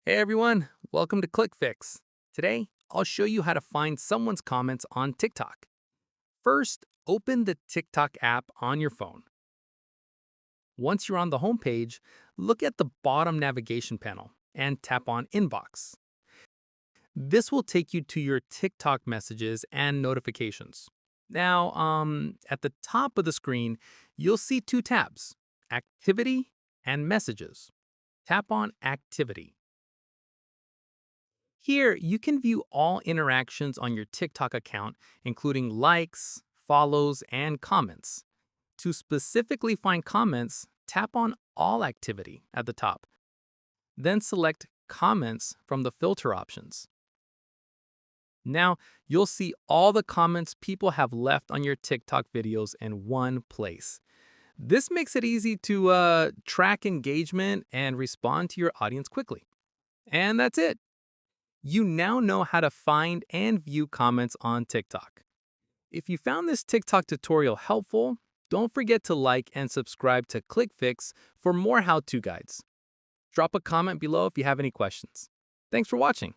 Hey everyone, welcome to ClickFix. Today, I'll show you how to find someone's comments on TikTok. First, open the TikTok app on your phone. Once you're on the home page, look at the bottom navigation panel and tap on Inbox. This will take you to your TikTok messages and notifications. Now, at the top of the screen, you'll see two tabs, Activity and Messages. Tap on Activity. Here, you can view all interactions on your TikTok account, including likes, follows, and comments. To specifically find comments, tap on All Activity at the top. Then select Comments from the filter options. Now, you'll see all the comments people have left on your TikTok videos in one place. This makes it easy to track engagement and respond to your audience quickly. And that's it. You now know how to find and view comments on TikTok. If you found this TikTok tutorial helpful, don't forget to like and subscribe to ClickFix for more how-to guides. Drop a comment below if you have any questions. Thanks for watching.